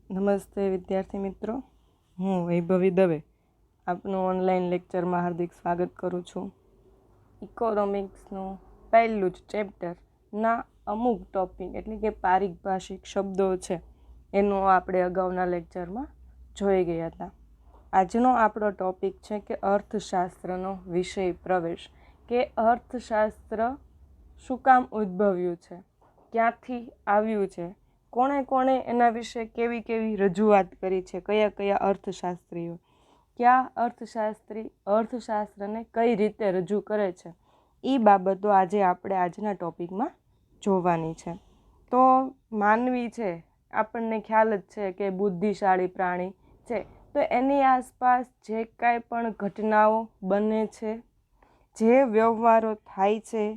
નમસ્તે વિદ્યાર્થી મિત્રો, હું વૈભવી દવે આપનું ઓનલાઈન લેક્ચરમાં હાર્દિક સ્વાગત કરું છું. ઇકોનોમિક્સનું પહેલું જ ચેપ્ટરના અમુક ટોપિક એટલે કે પારિભાષિક શબ્દો છે એનું આપણે અગાઉના લેક્ચરમાં જોઈ ગયા હતા. આજનો આપણો ટોપિક છે કે અર્થશાસ્ત્રનો વિષય પ્રવેશ, કે અર્થશાસ્ત્ર શું કામ ઉદ્ભવ્યું છે, ક્યાંથી આવ્યું છે, કોણે કોણે એના વિશે કેવી કેવી રજૂઆત કરી છે, કયા કયા અર્થશાસ્ત્રીઓ, કયા અર્થશાસ્ત્રી અર્થશાસ્ત્રને કઈ રીતે રજૂ કરે છે, એ બાબતો આજે આપણે આજના ટોપિકમાં જોવાની છે. તો માનવી છે, આપણને ખ્યાલ જ છે કે બુદ્ધિશાળી પ્રાણી છે, તો એની આસપાસ જે કાંઈ પણ ઘટનાઓ બને છે, જે વ્યવહારો થાય છે,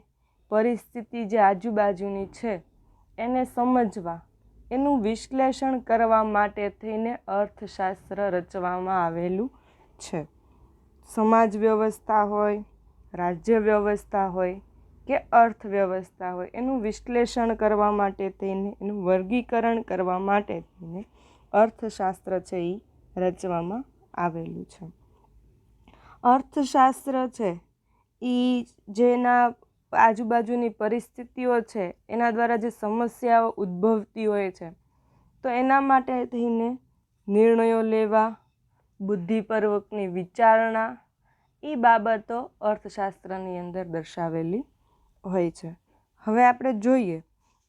પરિસ્થિતિ જે આજુબાજુની છે એને સમજવા, એનું વિશ્લેષણ કરવા માટે થઈને અર્થશાસ્ત્ર રચવામાં આવેલું છે. સમાજ વ્યવસ્થા હોય, રાજ્ય વ્યવસ્થા હોય કે અર્થવ્યવસ્થા હોય, એનું વિશ્લેષણ કરવા માટે થઈને, એનું વર્ગીકરણ કરવા માટે થઈને અર્થશાસ્ત્ર છે એ રચવામાં આવેલું છે. અર્થશાસ્ત્ર છે એ જેના આજુબાજુની પરિસ્થિતિઓ છે એના દ્વારા જે સમસ્યાઓ ઉદ્ભવતી હોય છે, તો એના માટે થઈને નિર્ણયો લેવા, બુદ્ધિપૂર્વકની વિચારણા, એ બાબતો અર્થશાસ્ત્રની અંદર દર્શાવેલી હોય છે. હવે આપણે જોઈએ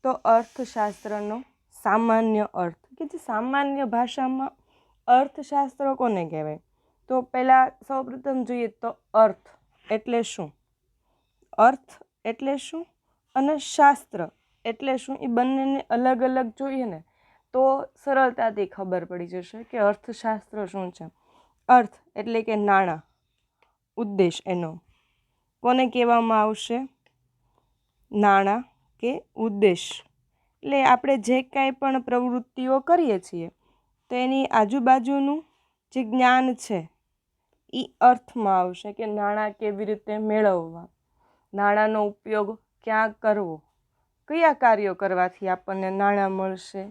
તો અર્થશાસ્ત્રનો સામાન્ય અર્થ, કે જે સામાન્ય ભાષામાં અર્થશાસ્ત્ર કોને કહેવાય, તો પહેલાં સૌપ્રથમ જોઈએ તો અર્થ એટલે શું, અર્થ એટલે શું અને શાસ્ત્ર એટલે શું, એ બંનેને અલગ અલગ જોઈએ ને તો સરળતાથી ખબર પડી જશે કે અર્થશાસ્ત્ર શું છે. અર્થ એટલે કે નાણાં, ઉદ્દેશ એનો કોને કહેવામાં આવશે, નાણાં કે ઉદ્દેશ. એટલે આપણે જે કાંઈ પણ પ્રવૃત્તિઓ કરીએ છીએ તો એની આજુબાજુનું જે જ્ઞાન છે એ અર્થમાં આવશે, કે નાણાં કેવી રીતે મેળવવા, નાણાંનો ઉપયોગ ક્યાં કરવો, કયા કાર્યો કરવાથી આપણને નાણાં મળશે,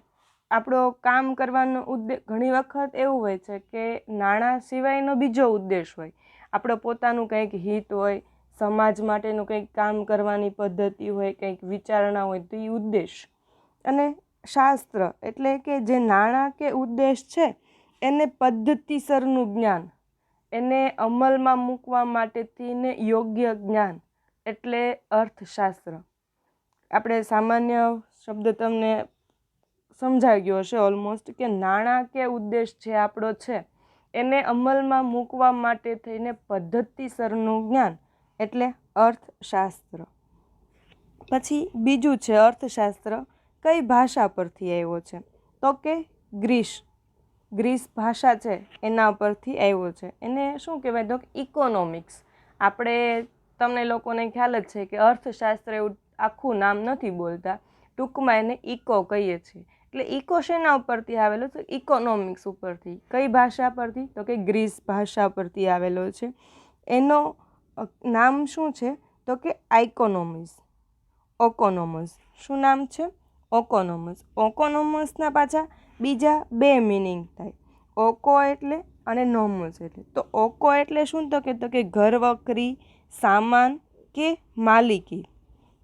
આપણો કામ કરવાનો ઉદ્દેશ. ઘણી વખત એવું હોય છે કે નાણાં સિવાયનો બીજો ઉદ્દેશ હોય, આપણો પોતાનું કંઈક હિત હોય, સમાજ માટેનું કંઈક કામ કરવાની પદ્ધતિ હોય, કંઈક વિચારણા હોય, તો એ ઉદ્દેશ. અને શાસ્ત્ર એટલે કે જે નાણાં કે ઉદ્દેશ છે એને પદ્ધતિસરનું જ્ઞાન, એને અમલમાં મૂકવા માટેથીને યોગ્ય જ્ઞાન એટલે અર્થશાસ્ત્ર. આપણે સામાન્ય શબ્દ તમને સમજાઈ ગયો હશે ઓલમોસ્ટ, કે નાણાં કે ઉદ્દેશ જે આપણો છે એને અમલમાં મૂકવા માટે થઈને પદ્ધતિસરનું જ્ઞાન એટલે અર્થશાસ્ત્ર. પછી બીજું છે અર્થશાસ્ત્ર કઈ ભાષા પરથી આવ્યો છે, તો કે ગ્રીસ ભાષા છે એના પરથી આવ્યો છે. એને શું કહેવાય, તો ઇકોનોમિક્સ. આપણે તમને લોકોને ખ્યાલ જ છે કે અર્થશાસ્ત્ર એવું આખું નામ નથી બોલતા, ટૂંકમાં એને ઇકો કહીએ છીએ. એટલે ઇકો શેના ઉપરથી આવેલો છે, ઇકોનોમિક્સ ઉપરથી. કઈ ભાષા પરથી, તો કે ગ્રીસ ભાષા પરથી આવેલો છે. એનો નામ શું છે, તો કે આઇકોનોમિક્સ, ઓકોનોમસ. શું નામ છે, ઓકોનોમસ. ઓકોનોમસના પાછા બીજા બે મિનિંગ થાય, ઓકો એટલે અને નોમસ એટલે. તો ઓકો એટલે શું, તો કે ઘર વખરી, સામાન કે માલિકી.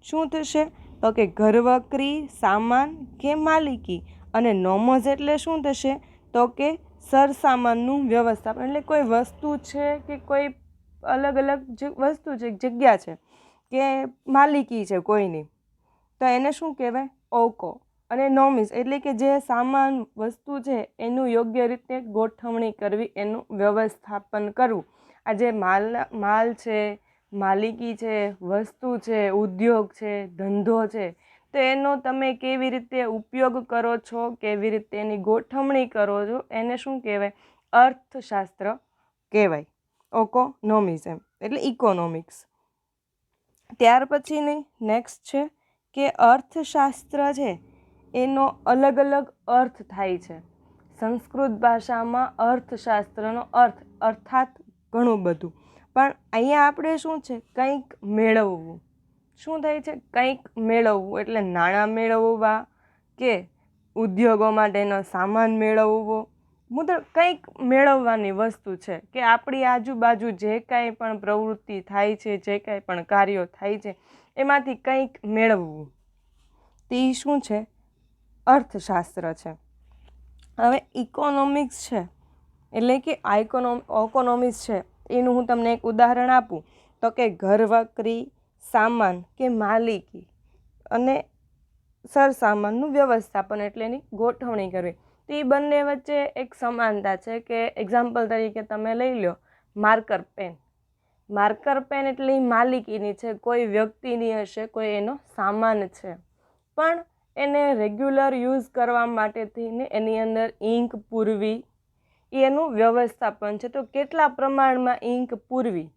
શું થશે, તો કે ઘર વખરી, સામાન કે માલિકી. અને નોમસ એટલે શું થશે, તો કે સરસામાનનું વ્યવસ્થાપન. એટલે કોઈ વસ્તુ છે કે કોઈ અલગ અલગ જે વસ્તુ છે, જગ્યા છે કે માલિકી છે કોઈની, તો એને શું કહેવાય, ઓકો. અને નોમિસ એટલે કે જે સામાન વસ્તુ છે એનું યોગ્ય રીતે ગોઠવણી કરવી, એનું વ્યવસ્થાપન કરવું. આ જે માલ છે, માલિકી છે, વસ્તુ છે, ઉદ્યોગ છે, ધંધો છે, તો એનો તમે કેવી રીતે ઉપયોગ કરો છો, કેવી રીતે એની ગોઠવણી કરો છો, એને શું કહેવાય, અર્થશાસ્ત્ર કહેવાય. ઓકોનોમિઝમ એટલે ઇકોનોમિક્સ. ત્યાર પછીની નેક્સ્ટ છે કે અર્થશાસ્ત્ર છે એનો અલગ અલગ અર્થ થાય છે. સંસ્કૃત ભાષામાં અર્થશાસ્ત્રનો અર્થ અર્થાત ઘણું બધું, પણ અહીંયા આપણે શું છે, કંઈક મેળવવું. શું થાય છે, કંઈક મેળવવું એટલે નાણાં મેળવવા કે ઉદ્યોગો માટેનો સામાન મેળવવો, મતલબ કંઈક મેળવવાની વસ્તુ છે કે આપણી આજુબાજુ જે કાંઈ પણ પ્રવૃત્તિ થાય છે, જે કાંઈ પણ કાર્યો થાય છે એમાંથી કંઈક મેળવવું, તે શું છે? અર્થશાસ્ત્ર છે. હવે ઇકોનોમિક્સ છે એટલે કે ઇકોનોમિક્સ છે, એનું હું તમને એક ઉદાહરણ આપું તો કે ઘરવકરી, સામાન કે માલિકી અને સરસામાનનું વ્યવસ્થાપન એટલે એની ગોઠવણી કરવી. તો એ બંને વચ્ચે એક સમાનતા છે કે એક્ઝામ્પલ તરીકે તમે લઈ લો માર્કર પેન. માર્કર પેન એટલે એ માલિકીની છે, કોઈ વ્યક્તિની હશે, કોઈ એનો સામાન છે, પણ એને રેગ્યુલર યુઝ કરવા માટે થઈને એની અંદર ઇંક પૂરવી એ એનું વ્યવસ્થાપન છે. તો કેટલા પ્રમાણમાં ઇંક પૂરવી,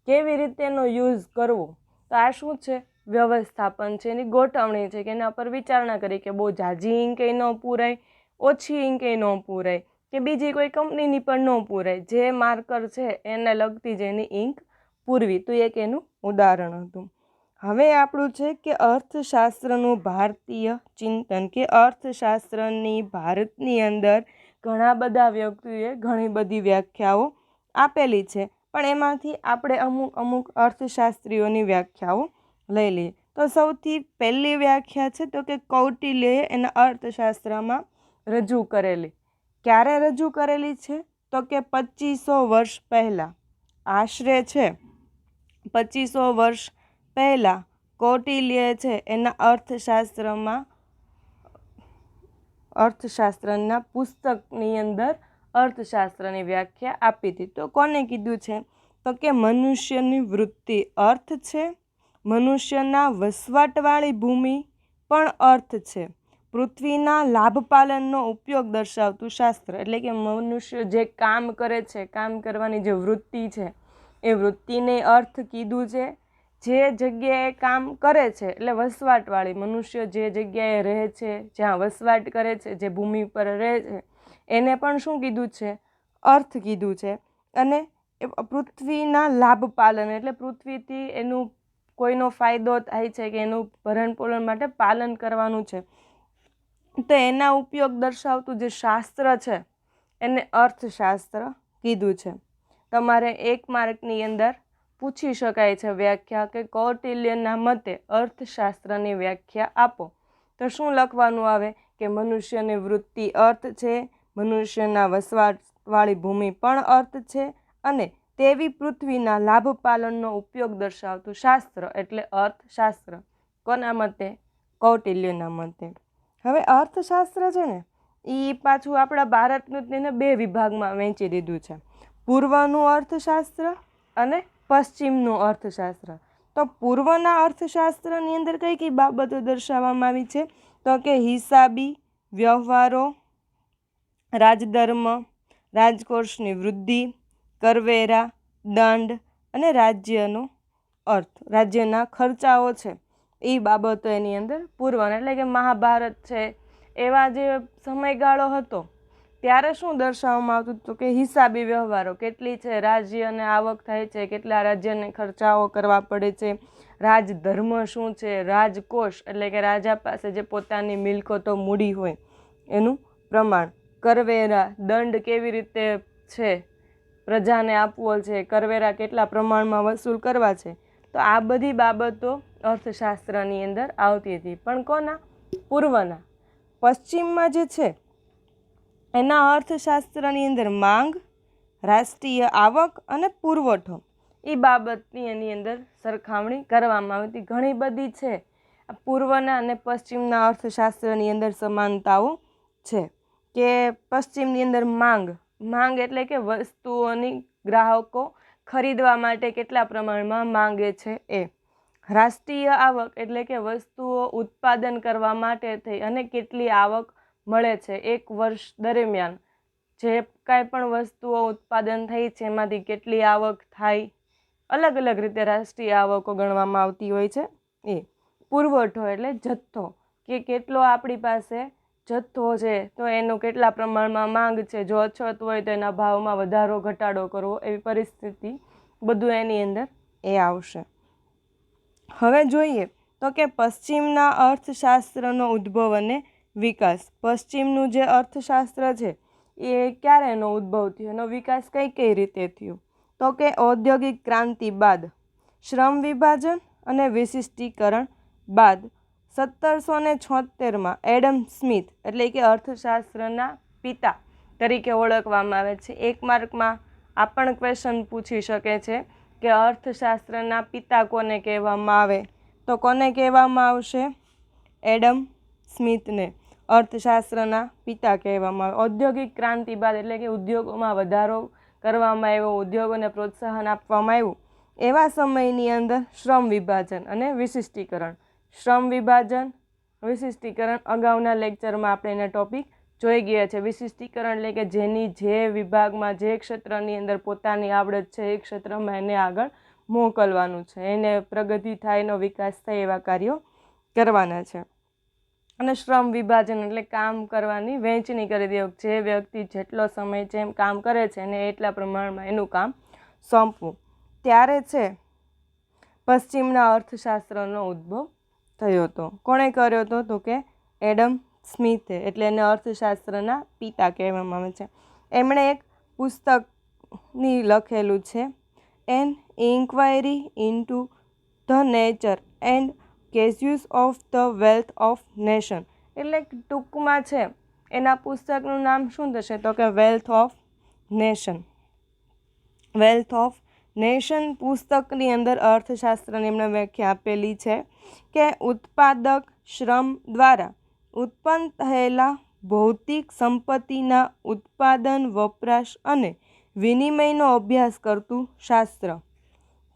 કેવી રીતે એનો યુઝ કરવો, તો આ શું છે? વ્યવસ્થાપન છે, એની ગોઠવણી છે કે એના પર વિચારણા કરી કે બહુ ઝાઝી ઇંકે ન પૂરાય, ઓછી ઇંકે ન પૂરાય કે બીજી કોઈ કંપનીની પણ ન પૂરાય, જે માર્કર છે એને લગતી જ એની ઇંક પૂરવી. તો એક એનું ઉદાહરણ હતું. હવે આપણું છે કે અર્થશાસ્ત્રનું ભારતીય ચિંતન કે અર્થશાસ્ત્રની ભારતની અંદર ઘણા બધા વ્યક્તિઓએ ઘણી બધી વ્યાખ્યાઓ આપેલી છે, પણ એમાંથી આપણે અમુક અર્થશાસ્ત્રીઓની વ્યાખ્યાઓ લઈ લઈએ. તો સૌથી પહેલી વ્યાખ્યા છે તો કે કૌટિલ્યએ એના અર્થશાસ્ત્રમાં રજૂ કરેલી. ક્યારે રજૂ કરેલી છે? તો કે 2500 વર્ષ પહેલાં, આશરે છે 2500 વર્ષ પહેલાં કૌટિલ્ય છે એના અર્થશાસ્ત્રના પુસ્તકની અંદર અર્થશાસ્ત્રની વ્યાખ્યા આપી હતી. તો કોને કીધું છે? તો કે મનુષ્યની વૃત્તિ અર્થ છે, મનુષ્યના વસવાટવાળી ભૂમિ પણ અર્થ છે, પૃથ્વીના લાભપાલનનો ઉપયોગ દર્શાવતું શાસ્ત્ર એટલે કે મનુષ્ય જે કામ કરે છે, કામ કરવાની જે વૃત્તિ છે એ વૃત્તિને અર્થ કીધું છે. જે જગ્યાએ કામ કરે છે એટલે વસવાટવાળી, મનુષ્ય જે જગ્યાએ રહે છે, જ્યાં વસવાટ કરે છે, જે ભૂમિ પર રહે છે એને પણ શું કીધું છે? અર્થ કીધું છે. અને પૃથ્વીના લાભપાલન એટલે પૃથ્વીથી એનું કોઈનો ફાયદો થાય છે કે એનું ભરણપોષણ માટે પાલન કરવાનું છે, તો એના ઉપયોગ દર્શાવતું જે શાસ્ત્ર છે એને અર્થશાસ્ત્ર કીધું છે. તમારે 1 માર્કની અંદર પૂછી શકાય છે વ્યાખ્યા કે કૌટિલ્યના મતે અર્થશાસ્ત્રની વ્યાખ્યા આપો. તો શું લખવાનું આવે કે મનુષ્યની વૃત્તિ અર્થ છે, મનુષ્યના વસવાટવાળી ભૂમિ પણ અર્થ છે અને તેવી પૃથ્વીના લાભપાલનનો ઉપયોગ દર્શાવતું શાસ્ત્ર એટલે અર્થશાસ્ત્ર. કોના મતે? કૌટિલ્યના મતે. હવે અર્થશાસ્ત્ર છે ને એ પાછું આપણા ભારતનું તેને 2 વિભાગમાં વહેંચી દીધું છે, પૂર્વનું અર્થશાસ્ત્ર અને પશ્ચિમનું અર્થશાસ્ત્ર. તો પૂર્વના અર્થશાસ્ત્રની અંદર કઈ કઈ બાબતો દર્શાવવામાં આવી છે? તો કે હિસાબી વ્યવહારો, રાજધર્મ, રાજકોષની વૃદ્ધિ, કરવેરા, દંડ અને રાજ્યનો અર્થ, રાજ્યના ખર્ચાઓ છે એ બાબતો એની અંદર પૂર્વના એટલે કે મહાભારત છે એવા જે સમયગાળો હતો ત્યારે શું દર્શાવવામાં આવતું હતું કે હિસાબી વ્યવહારો કેટલી છે, રાજ્યને આવક થાય છે, કેટલા રાજ્યને ખર્ચાઓ કરવા પડે છે, રાજધર્મ શું છે, રાજકોષ એટલે કે રાજા પાસે જે પોતાની મિલકતો મૂડી હોય એનું પ્રમાણ, કરવેરા દંડ કેવી રીતે છે પ્રજાને આપવો છે, કરવેરા કેટલા પ્રમાણમાં વસૂલ કરવા છે. તો આ બધી બાબતો અર્થશાસ્ત્રની અંદર આવતી હતી, પણ કોના? પૂર્વના. પશ્ચિમમાં જે છે એના અર્થશાસ્ત્રની અંદર માંગ, રાષ્ટ્રીય આવક અને પુરવઠો એ બાબતની એની અંદર સરખામણી કરવામાં આવી હતી. ઘણી બધી છે પૂર્વના અને પશ્ચિમના અર્થશાસ્ત્રની અંદર સમાનતાઓ છે કે પશ્ચિમની અંદર માંગ એટલે કે વસ્તુઓની ગ્રાહકો ખરીદવા માટે કેટલા પ્રમાણમાં માંગે છે એ. રાષ્ટ્રીય આવક એટલે કે વસ્તુઓ ઉત્પાદન કરવા માટે થઈ અને કેટલી આવક મળે છે એક વર્ષ દરમિયાન, જે કાંઈ પણ વસ્તુઓ ઉત્પાદન થઈ છે એમાંથી કેટલી આવક થાય, અલગ અલગ રીતે રાષ્ટ્રીય આવકો ગણવામાં આવતી હોય છે એ. પુરવઠો એટલે જથ્થો, કે કેટલો આપણી પાસે જથ્થો છે તો એનું કેટલા પ્રમાણમાં માંગ છે, જો અછત હોય તો એના ભાવમાં વધારો ઘટાડો કરવો, એવી પરિસ્થિતિ બધું એની અંદર એ આવશે. હવે જોઈએ તો કે પશ્ચિમના અર્થશાસ્ત્રનો ઉદ્ભવ અને વિકાસ. પશ્ચિમનું જે અર્થશાસ્ત્ર છે એ ક્યારે એનો ઉદ્ભવ થયો, એનો વિકાસ કઈ રીતે થયો? તો કે ઔદ્યોગિક ક્રાંતિ બાદ, શ્રમ વિભાજન અને વિશિષ્ટીકરણ બાદ 1776માં એડમ સ્મિથ એટલે કે અર્થશાસ્ત્રના પિતા તરીકે ઓળખવામાં આવે છે. એક માર્કમાં આ પણ ક્વેશ્ચન પૂછી શકે છે કે અર્થશાસ્ત્રના પિતા કોને કહેવામાં આવે? તો કોને કહેવામાં આવશે? એડમ સ્મિથને અર્થશાસ્ત્રના પિતા કહેવામાં આવે. ઔદ્યોગિક ક્રાંતિ બાદ એટલે કે ઉદ્યોગોમાં વધારો કરવામાં આવ્યો, ઉદ્યોગોને પ્રોત્સાહન આપવામાં આવ્યું, એવા સમયની અંદર શ્રમ વિભાજન અને વિશિષ્ટીકરણ. શ્રમ વિભાજન, વિશિષ્ટીકરણ અગાઉના લેક્ચરમાં આપણે એના ટોપિક જોઈ ગયા છે. વિશિષ્ટીકરણ એટલે કે જેની જે વિભાગમાં જે ક્ષેત્રની અંદર પોતાની આવડત છે એ ક્ષેત્રમાં એને આગળ મોકલવાનું છે, એને પ્રગતિ થાય, એનો વિકાસ થાય એવા કાર્યો કરવાના છે. અને શ્રમ વિભાજન એટલે કામ કરવાની વહેંચણી કરી દે, જે વ્યક્તિ જેટલો સમય જેમ કામ કરે છે એને એટલા પ્રમાણમાં એનું કામ સોંપવું. ત્યારે છે પશ્ચિમના અર્થશાસ્ત્રનો ઉદ્ભવ થયો હતો. કોણે કર્યો હતો? તો કે એડમ સ્મિથે, એટલે એને અર્થશાસ્ત્રના પિતા કહેવામાં આવે છે. એમણે એક પુસ્તકની લખેલું છે, an inquiry into the nature and causes of the wealth of nation. એટલે ટૂંકમાં છે એના પુસ્તકનું નામ શું થશે? તો કે wealth of nation. Wealth of nation પુસ્તકની અંદર અર્થશાસ્ત્રની એમણે વ્યાખ્યા આપેલી છે કે ઉત્પાદક શ્રમ દ્વારા ઉત્પન્ન થયેલા ભૌતિક સંપત્તિના ઉત્પાદન, વપરાશ અને વિનિમયનો અભ્યાસ કરતું શાસ્ત્ર.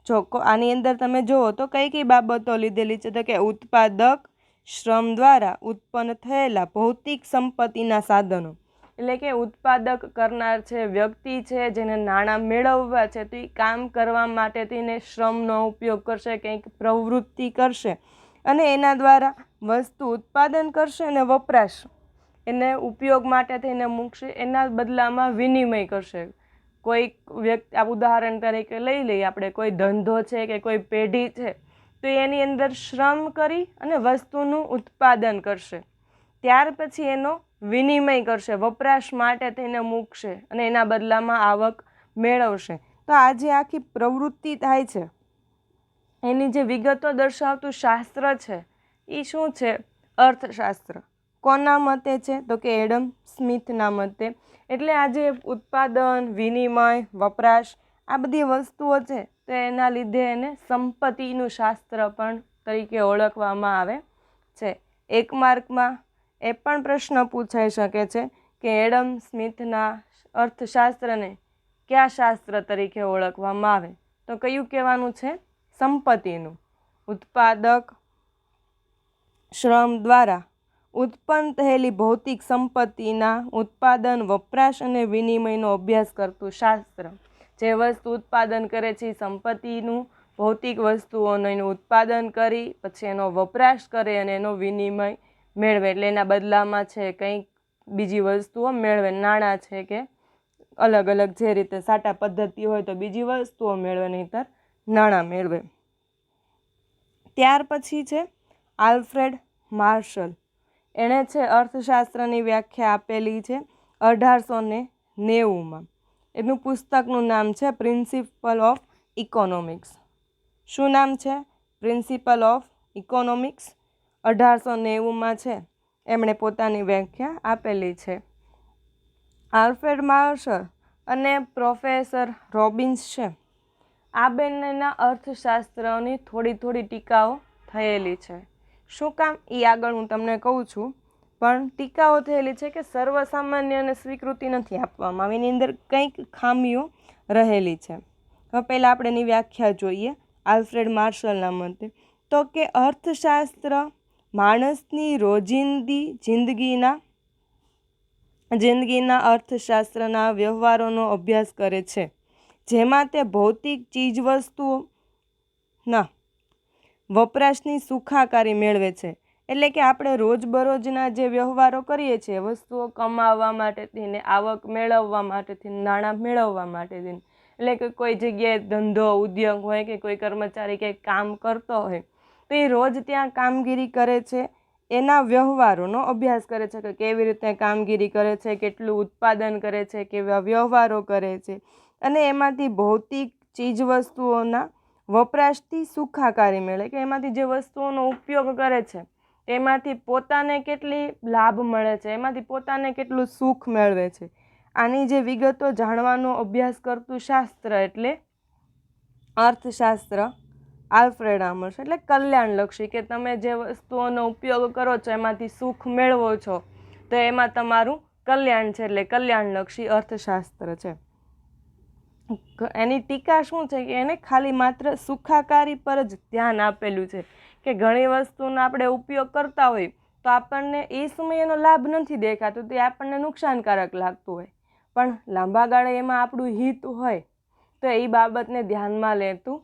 જો આની અંદર તમે જુઓ તો કઈ બાબતો લીધેલી છે? તો કે ઉત્પાદક શ્રમ દ્વારા ઉત્પન્ન થયેલા ભૌતિક સંપત્તિના સાધનો, એટલે કે ઉત્પાદક કરનાર છે વ્યક્તિ છે, જેને નાણાં મેળવવા છે, તો એ કામ કરવા માટે તેને શ્રમનો ઉપયોગ કરશે, કંઈક પ્રવૃત્તિ કરશે અને એના દ્વારા વસ્તુ ઉત્પાદન કરશે અને વપરાશ એને ઉપયોગ માટે થઈને મૂકશે, એના બદલામાં વિનિમય કરશે. કોઈક વ્યક્તિ, આ ઉદાહરણ તરીકે લઈ લઈએ આપણે, કોઈ ધંધો છે કે કોઈ પેઢી છે તો એની અંદર શ્રમ કરી અને વસ્તુનું ઉત્પાદન કરશે, ત્યાર પછી એનો વિનિમય કરશે, વપરાશ માટે થઈને મૂકશે અને એના બદલામાં આવક મેળવશે. તો આ જે આખી પ્રવૃત્તિ થાય છે એની જે વિગતો દર્શાવતું શાસ્ત્ર છે એ શું છે? અર્થશાસ્ત્ર. કોના મતે છે? તો કે એડમ સ્મિથના મતે. એટલે આ જે ઉત્પાદન, વિનિમય, વપરાશ, આ બધી વસ્તુઓ છે તો એના લીધે એને સંપત્તિનું શાસ્ત્ર પણ તરીકે ઓળખવામાં આવે છે. એક માર્કમાં એ પણ પ્રશ્ન પૂછાઈ શકે છે કે એડમ સ્મિથના અર્થશાસ્ત્રને કયા શાસ્ત્ર તરીકે ઓળખવામાં આવે? તો કયું કહેવાનું છે? સંપત્તિનું. ઉત્પાદક શ્રમ દ્વારા ઉત્પન્ન થયેલી ભૌતિક સંપત્તિના ઉત્પાદન, વપરાશ અને વિનિમયનો અભ્યાસ કરતું શાસ્ત્ર. જે વસ્તુ ઉત્પાદન કરે છે એ સંપત્તિનું, ભૌતિક વસ્તુઓનું એનું ઉત્પાદન કરી પછી એનો વપરાશ કરે અને એનો વિનિમય મેળવે, એટલે એના બદલામાં છે કંઈક બીજી વસ્તુઓ મેળવે, નાણાં છે કે અલગ અલગ જે રીતે સાટા પદ્ધતિ હોય તો બીજી વસ્તુઓ મેળવે, નહીંતર નાણાં મેળવે. ત્યાર પછી છે આલ્ફ્રેડ માર્શલ. એણે છે અર્થશાસ્ત્રની વ્યાખ્યા આપેલી છે 1890માં. એનું પુસ્તકનું નામ છે પ્રિન્સિપલ ઓફ ઇકોનોમિક્સ. શું નામ છે? Principal of economics. 1890માં છે એમણે પોતાની વ્યાખ્યા આપેલી છે. આલ્ફ્રેડ માર્શલ અને પ્રોફેસર રોબિન્સ છે, આ બંનેના અર્થશાસ્ત્રની થોડી ટીકાઓ થયેલી છે. શું કામ? એ આગળ હું તમને કહું છું. પણ ટીકાઓ થયેલી છે કે સર્વસામાન્ય અને સ્વીકૃતિ નથી આપવામાં આવી, એની અંદર કંઈક ખામીઓ રહેલી છે. હવે પહેલાં આપણે એની વ્યાખ્યા જોઈએ. આલ્ફ્રેડ માર્શલના મતે તો કે અર્થશાસ્ત્ર માણસની રોજિંદી જિંદગીના અર્થશાસ્ત્રના વ્યવહારોનો અભ્યાસ કરે છે, જેમાં તે ભૌતિક ચીજવસ્તુઓના વપરાશની સુખાકારી મેળવે છે. એટલે કે આપણે રોજબરોજના જે વ્યવહારો કરીએ છીએ, વસ્તુઓ કમાવવા માટેથી ને આવક મેળવવા માટેથી, નાણાં મેળવવા માટેથી, એટલે કે કોઈ જગ્યાએ ધંધો, ઉદ્યોગ હોય કે કોઈ કર્મચારી કંઈક કામ કરતો હોય તો એ રોજ ત્યાં કામગીરી કરે છે, એના વ્યવહારોનો અભ્યાસ કરે છે કે કેવી રીતે કામગીરી કરે છે, કેટલું ઉત્પાદન કરે છે, કેવા વ્યવહારો કરે છે, અને એમાંથી ભૌતિક ચીજવસ્તુઓના વપરાશથી સુખાકારી મેળવે કે એમાંથી જે વસ્તુઓનો ઉપયોગ કરે છે એમાંથી પોતાને કેટલી લાભ મળે છે, એમાંથી પોતાને કેટલું સુખ મેળવે છે. આની જે વિગતો જાણવાનો અભ્યાસ કરતું શાસ્ત્ર એટલે અર્થશાસ્ત્ર. આલ્ફ્રેડ આમર્સ એટલે કલ્યાણલક્ષી, કે તમે જે વસ્તુઓનો ઉપયોગ કરો છો એમાંથી સુખ મેળવો છો તો એમાં તમારું કલ્યાણ છે, એટલે કલ્યાણલક્ષી અર્થશાસ્ત્ર છે. એની ટીકા શું છે કે એને ખાલી માત્ર સુખાકારી પર જ ધ્યાન આપેલું છે કે ઘણી વસ્તુનો આપણે ઉપયોગ કરતા હોય તો આપણને એ સમયે એનો લાભ નથી દેખાતો, તે આપણને નુકસાનકારક લાગતું હોય, પણ લાંબા ગાળે એમાં આપણું હિત હોય તો એ બાબતને ધ્યાનમાં લેતું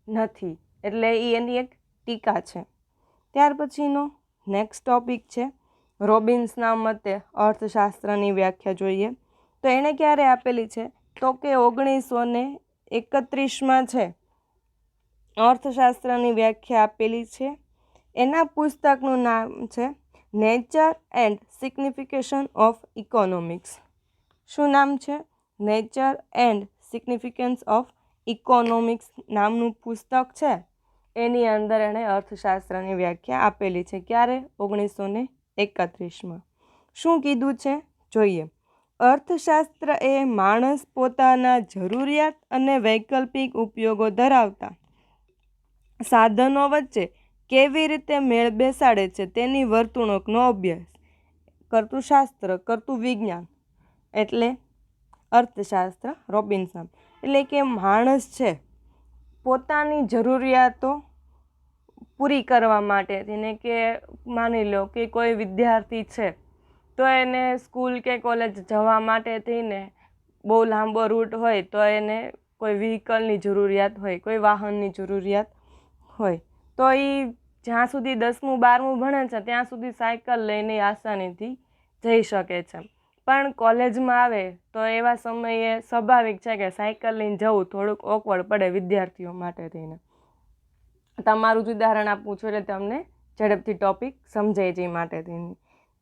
નથી, એટલે એ એની એક ટીકા છે. ત્યાર પછીનો નેક્સ્ટ ટોપિક છે રોબિન્સના મતે અર્થશાસ્ત્રની વ્યાખ્યા જોઈએ તો એણે ક્યારે આપેલી છે તો કે 1931માં છે અર્થશાસ્ત્રની વ્યાખ્યા આપેલી છે. એના પુસ્તકનું નામ છે nature and signification of economics. શું નામ છે? Nature and significance of economics નામનું પુસ્તક છે. એની અંદર એણે અર્થશાસ્ત્રની વ્યાખ્યા આપેલી છે. ક્યારે? 1931માં. શું કીધું છે જોઈએ. અર્થશાસ્ત્ર એ માણસ પોતાના જરૂરિયાત અને વૈકલ્પિક ઉપયોગો ધરાવતા સાધનો વચ્ચે કેવી રીતે મેળ બેસાડે છે તેની વર્તણૂકનો અભ્યાસ કરતું શાસ્ત્ર, કરતું વિજ્ઞાન એટલે અર્થશાસ્ત્ર. રોબિન્સન એટલે કે માણસ છે પોતાની જરૂરિયાતો પૂરી કરવા માટેથીને, કે માની લો કે કોઈ વિદ્યાર્થી છે તો એને સ્કૂલ કે કોલેજ જવા માટે થઈને બહુ લાંબો રૂટ હોય તો એને કોઈ વ્હીકલની જરૂરિયાત હોય, કોઈ વાહનની જરૂરિયાત હોય, તો એ જ્યાં સુધી 10મું 12મું ભણે છે ત્યાં સુધી સાયકલ લઈને આસાનીથી જઈ શકે છે, પણ કોલેજમાં આવે તો એવા સમયે સ્વાભાવિક છે કે સાયકલ લઈને જવું થોડુંક ઓકવર્ડ પડે વિદ્યાર્થીઓ માટે થઈને. તમારું જ ઉદાહરણ આપું છું એટલે તમને ઝડપથી ટોપિક સમજાય છે માટે થઈને.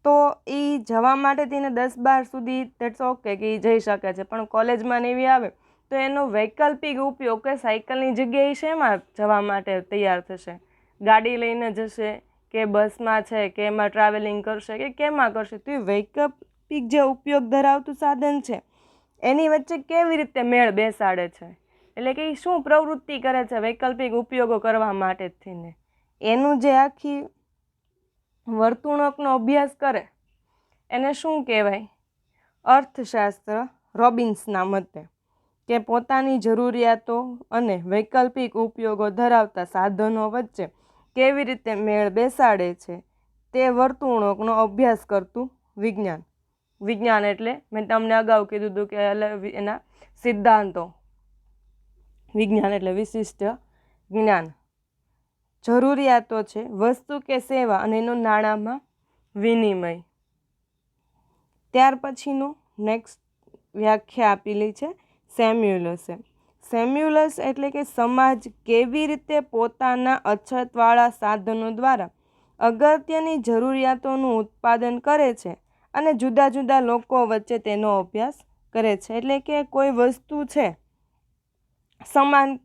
તો એ જવા માટે થઈને 10-12 સુધી દેટ્સ ઓકે કે એ જઈ શકે છે, પણ કોલેજમાં ને એવી આવે તો એનો વૈકલ્પિક ઉપયોગ કે સાયકલની જગ્યાએ શેમાં જવા માટે તૈયાર થશે? ગાડી લઈને જશે કે બસમાં છે કે એમાં ટ્રાવેલિંગ કરશે કે કેમાં કરશે? તો એ વૈકલ્પિક જે ઉપયોગ ધરાવતું સાધન છે એની વચ્ચે કેવી રીતે મેળ બેસાડે છે, એટલે કે એ શું પ્રવૃત્તિ કરે છે વૈકલ્પિક ઉપયોગો કરવા માટે થઈને, એનું જે આખી વર્તણૂકનો અભ્યાસ કરે એને શું કહેવાય? અર્થશાસ્ત્ર. રોબિન્સના મતે કે પોતાની જરૂરિયાતો અને વૈકલ્પિક ઉપયોગો ધરાવતા સાધનો વચ્ચે કેવી રીતે મેળ બેસાડે છે તે વર્તણૂકનો અભ્યાસ કરતું વિજ્ઞાન. વિજ્ઞાન એટલે મેં તમને અગાઉ કીધું હતું કે એના સિદ્ધાંતો. વિજ્ઞાન એટલે વિશિષ્ટ જ્ઞાન. જરૂરિયાતો છે વસ્તુ કે સેવા અને એનું નાણાંમાં વિનિમય. ત્યાર પછીનું નેક્સ્ટ વ્યાખ્યા આપેલી છે સેમ્યુલસે. સેમ્યુલસ એટલે કે સમાજ કેવી રીતે પોતાના અછતવાળા સાધનો દ્વારા અગત્યની જરૂરિયાતોનું ઉત્પાદન કરે છે અને જુદા જુદા લોકો વચ્ચે તેનો અભ્યાસ કરે છે. એટલે કે કોઈ વસ્તુ છે સમાન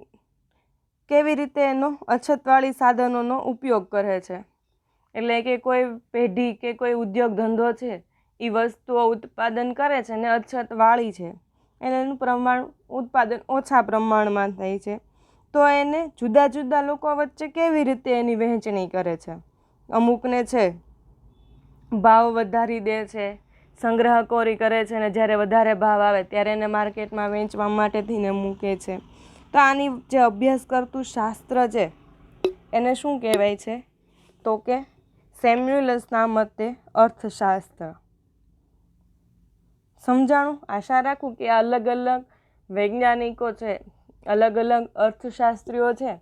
કેવી રીતે એનો અછતવાળી સાધનોનો ઉપયોગ કરે છે, એટલે કે કોઈ પેઢી કે કોઈ ઉદ્યોગ ધંધો છે એ વસ્તુઓ ઉત્પાદન કરે છે ને અછતવાળી છે એટલે એનું પ્રમાણ ઉત્પાદન ઓછા પ્રમાણમાં થાય છે, તો એને જુદા જુદા લોકો વચ્ચે કેવી રીતે એની વહેંચણી કરે છે? અમુકને છે ભાવ વધારી દે છે, સંગ્રહખોરી કરે છે ને જ્યારે વધારે ભાવ આવે ત્યારે એને માર્કેટમાં વેચવા માટે થઈને મૂકે છે. તો આની જે અભ્યાસ કરતું શાસ્ત્ર છે એને શું કહેવાય છે તો કે સેમ્યુલસના મતે અર્થશાસ્ત્ર. સમજાણું? આશા રાખું કે અલગ અલગ વૈજ્ઞાનિકો છે, અલગ અલગ અર્થશાસ્ત્રીઓ છે,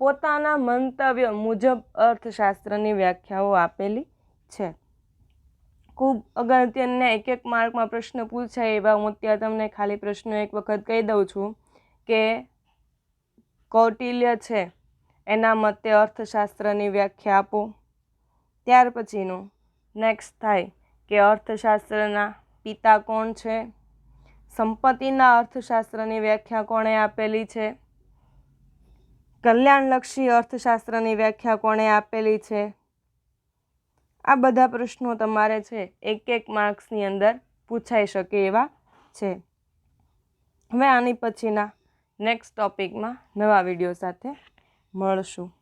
પોતાના મંતવ્ય મુજબ અર્થશાસ્ત્રની વ્યાખ્યાઓ આપેલી છે. ખૂબ અગત્યના એક માર્કમાં પ્રશ્ન પૂછાય એવા હું અત્યારે તમને ખાલી પ્રશ્નો એક વખત કહી દઉં છું કે કૌટિલ્ય છે એના મતે અર્થશાસ્ત્રની વ્યાખ્યા આપો. ત્યાર પછીનું નેક્સ્ટ થાય કે અર્થશાસ્ત્રના પિતા કોણ છે, સંપત્તિના અર્થશાસ્ત્રની વ્યાખ્યા કોણે આપેલી છે, કલ્યાણલક્ષી અર્થશાસ્ત્રની વ્યાખ્યા કોણે આપેલી છે. આ બધા પ્રશ્નો તમારે છે એક એક માર્ક્સની અંદર પૂછાઈ શકે એવા છે. હવે આની પછીના નેક્સ્ટ ટોપિકમાં નવા વિડીયો સાથે મળશું.